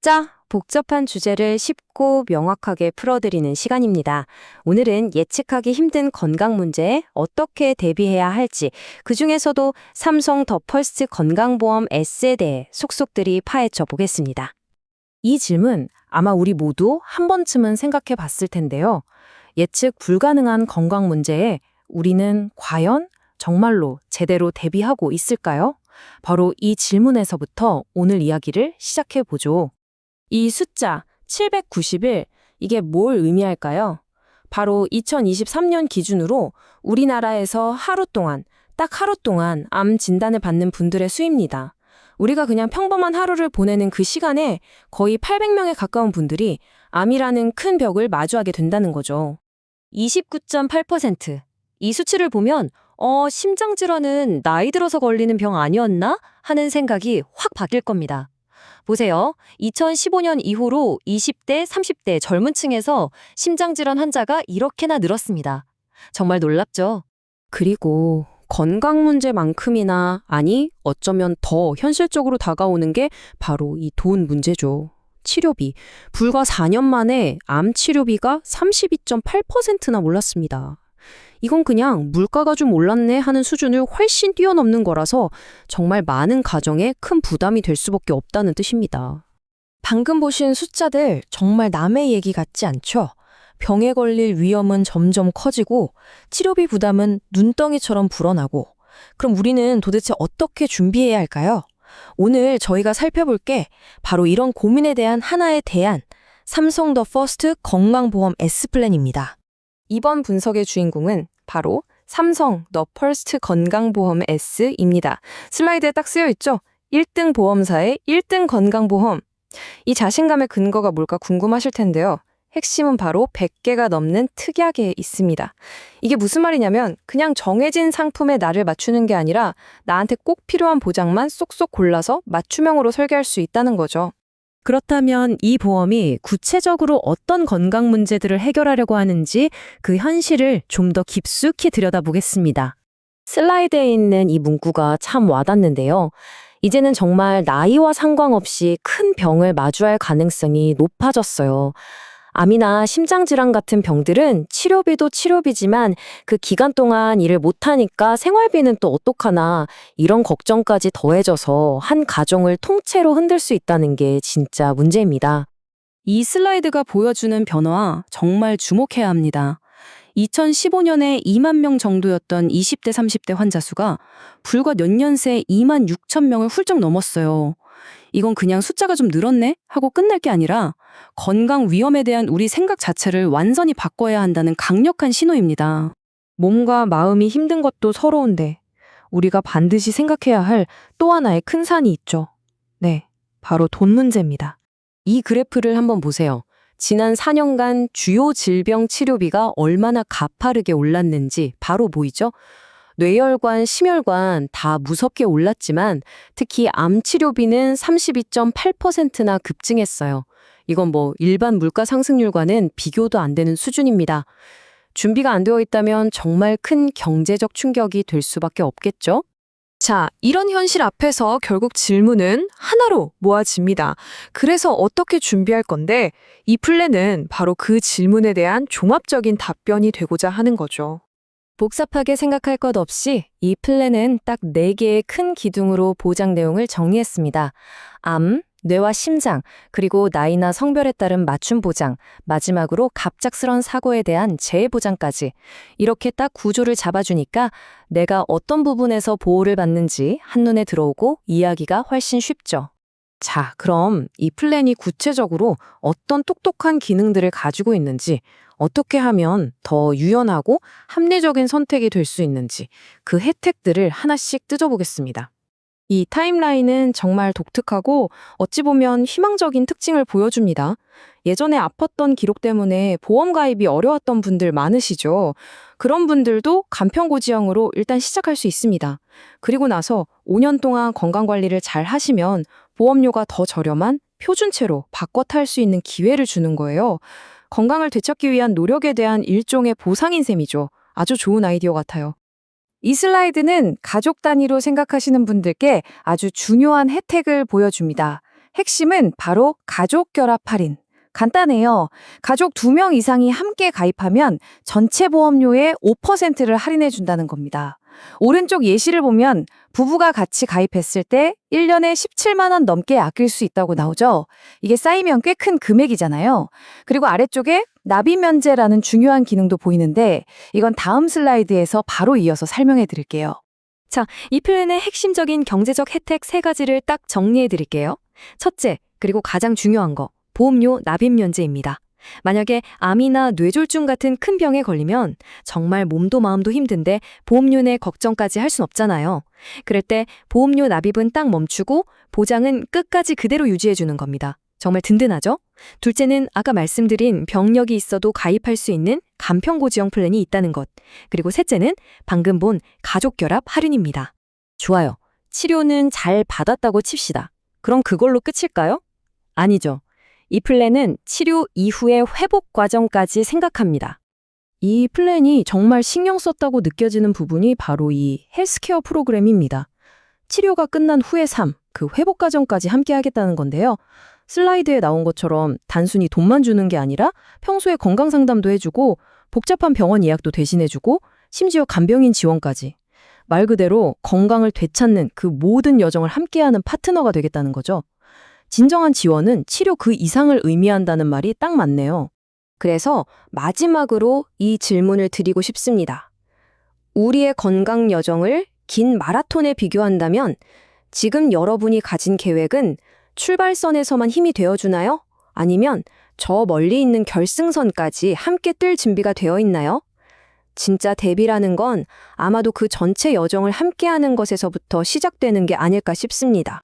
숫자, 복잡한 주제를 쉽고 명확하게 풀어드리는 시간입니다. 오늘은 예측하기 힘든 건강 문제에 어떻게 대비해야 할지, 그중에서도 삼성 더 펄스트 건강보험 S에 대해 속속들이 파헤쳐 보겠습니다. 이 질문 아마 우리 모두 한 번쯤은 생각해 봤을 텐데요. 예측 불가능한 건강 문제에 우리는 과연 정말로 제대로 대비하고 있을까요? 바로 이 질문에서부터 오늘 이야기를 시작해 보죠. 이 숫자 791, 이게 뭘 의미할까요? 바로 2023년 기준으로 우리나라에서 딱 하루 동안 암 진단을 받는 분들의 수입니다. 우리가 그냥 평범한 하루를 보내는 그 시간에 거의 800명에 가까운 분들이 암이라는 큰 벽을 마주하게 된다는 거죠. 29.8%. 이 수치를 보면 심장질환은 나이 들어서 걸리는 병 아니었나? 하는 생각이 확 바뀔 겁니다. 보세요. 2015년 이후로 20대, 30대 젊은 층에서 심장질환 환자가 이렇게나 늘었습니다. 정말 놀랍죠? 그리고 건강 문제만큼이나, 아니 어쩌면 더 현실적으로 다가오는 게 바로 이 돈 문제죠. 치료비. 불과 4년 만에 암 치료비가 32.8%나 올랐습니다. 이건 그냥 물가가 좀 올랐네 하는 수준을 훨씬 뛰어넘는 거라서 정말 많은 가정에 큰 부담이 될 수밖에 없다는 뜻입니다. 방금 보신 숫자들 정말 남의 얘기 같지 않죠? 병에 걸릴 위험은 점점 커지고 치료비 부담은 눈덩이처럼 불어나고, 그럼 우리는 도대체 어떻게 준비해야 할까요? 오늘 저희가 살펴볼 게 바로 이런 고민에 대한 하나의 대안, 삼성 더 퍼스트 건강보험 S플랜입니다. 이번 분석의 주인공은 바로 삼성 더 퍼스트 건강보험 S입니다. 슬라이드에 딱 쓰여 있죠? 1등 보험사의 1등 건강보험. 이 자신감의 근거가 뭘까 궁금하실 텐데요. 핵심은 바로 100개가 넘는 특약에 있습니다. 이게 무슨 말이냐면 그냥 정해진 상품에 나를 맞추는 게 아니라 나한테 꼭 필요한 보장만 쏙쏙 골라서 맞춤형으로 설계할 수 있다는 거죠. 그렇다면 이 보험이 구체적으로 어떤 건강 문제들을 해결하려고 하는지 그 현실을 좀 더 깊숙이 들여다보겠습니다. 슬라이드에 있는 이 문구가 참 와닿는데요. 이제는 정말 나이와 상관없이 큰 병을 마주할 가능성이 높아졌어요. 암이나 심장질환 같은 병들은 치료비도 치료비지만 그 기간 동안 일을 못하니까 생활비는 또 어떡하나, 이런 걱정까지 더해져서 한 가정을 통째로 흔들 수 있다는 게 진짜 문제입니다. 이 슬라이드가 보여주는 변화 정말 주목해야 합니다. 2015년에 2만 명 정도였던 20대, 30대 환자 수가 불과 몇 년 새 2만 6천 명을 훌쩍 넘었어요. 이건 그냥 숫자가 좀 늘었네? 하고 끝날 게 아니라 건강 위험에 대한 우리 생각 자체를 완전히 바꿔야 한다는 강력한 신호입니다. 몸과 마음이 힘든 것도 서러운데 우리가 반드시 생각해야 할 또 하나의 큰 산이 있죠. 네, 바로 돈 문제입니다. 이 그래프를 한번 보세요. 지난 4년간 주요 질병 치료비가 얼마나 가파르게 올랐는지 바로 보이죠? 뇌혈관, 심혈관 다 무섭게 올랐지만 특히 암 치료비는 32.8%나 급증했어요. 이건 일반 물가 상승률과는 비교도 안 되는 수준입니다. 준비가 안 되어 있다면 정말 큰 경제적 충격이 될 수밖에 없겠죠? 자, 이런 현실 앞에서 결국 질문은 하나로 모아집니다. 그래서 어떻게 준비할 건데, 이 플랜은 바로 그 질문에 대한 종합적인 답변이 되고자 하는 거죠. 복잡하게 생각할 것 없이 이 플랜은 딱 4개의 큰 기둥으로 보장 내용을 정리했습니다. 암, 뇌와 심장, 그리고 나이나 성별에 따른 맞춤 보장, 마지막으로 갑작스런 사고에 대한 재해 보장까지. 이렇게 딱 구조를 잡아주니까 내가 어떤 부분에서 보호를 받는지 한눈에 들어오고 이해하기가 훨씬 쉽죠. 자, 그럼 이 플랜이 구체적으로 어떤 똑똑한 기능들을 가지고 있는지, 어떻게 하면 더 유연하고 합리적인 선택이 될 수 있는지 그 혜택들을 하나씩 뜯어보겠습니다. 이 타임라인은 정말 독특하고 어찌 보면 희망적인 특징을 보여줍니다. 예전에 아팠던 기록 때문에 보험 가입이 어려웠던 분들 많으시죠? 그런 분들도 간편고지형으로 일단 시작할 수 있습니다. 그리고 나서 5년 동안 건강관리를 잘 하시면 보험료가 더 저렴한 표준체로 바꿔 탈 수 있는 기회를 주는 거예요. 건강을 되찾기 위한 노력에 대한 일종의 보상인 셈이죠. 아주 좋은 아이디어 같아요. 이 슬라이드는 가족 단위로 생각하시는 분들께 아주 중요한 혜택을 보여줍니다. 핵심은 바로 가족 결합 할인. 간단해요. 가족 2명 이상이 함께 가입하면 전체 보험료의 5%를 할인해 준다는 겁니다. 오른쪽 예시를 보면 부부가 같이 가입했을 때 1년에 17만 원 넘게 아낄 수 있다고 나오죠. 이게 쌓이면 꽤 큰 금액이잖아요. 그리고 아래쪽에 납입 면제라는 중요한 기능도 보이는데 이건 다음 슬라이드에서 바로 이어서 설명해 드릴게요. 자, 이 플랜의 핵심적인 경제적 혜택 3가지를 딱 정리해 드릴게요. 첫째, 그리고 가장 중요한 거, 보험료 납입 면제입니다. 만약에 암이나 뇌졸중 같은 큰 병에 걸리면 정말 몸도 마음도 힘든데 보험료 내 걱정까지 할 순 없잖아요. 그럴 때 보험료 납입은 딱 멈추고 보장은 끝까지 그대로 유지해 주는 겁니다. 정말 든든하죠? 둘째는 아까 말씀드린 병력이 있어도 가입할 수 있는 간편고지형 플랜이 있다는 것. 그리고 셋째는 방금 본 가족결합 할인입니다. 좋아요. 치료는 잘 받았다고 칩시다. 그럼 그걸로 끝일까요? 아니죠. 이 플랜은 치료 이후의 회복 과정까지 생각합니다. 이 플랜이 정말 신경 썼다고 느껴지는 부분이 바로 이 헬스케어 프로그램입니다. 치료가 끝난 후의 삶, 그 회복 과정까지 함께 하겠다는 건데요. 슬라이드에 나온 것처럼 단순히 돈만 주는 게 아니라 평소에 건강 상담도 해주고 복잡한 병원 예약도 대신해주고 심지어 간병인 지원까지. 말 그대로 건강을 되찾는 그 모든 여정을 함께하는 파트너가 되겠다는 거죠. 진정한 지원은 치료 그 이상을 의미한다는 말이 딱 맞네요. 그래서 마지막으로 이 질문을 드리고 싶습니다. 우리의 건강 여정을 긴 마라톤에 비교한다면 지금 여러분이 가진 계획은 출발선에서만 힘이 되어주나요? 아니면 저 멀리 있는 결승선까지 함께 뛸 준비가 되어 있나요? 진짜 대비라는 건 아마도 그 전체 여정을 함께하는 것에서부터 시작되는 게 아닐까 싶습니다.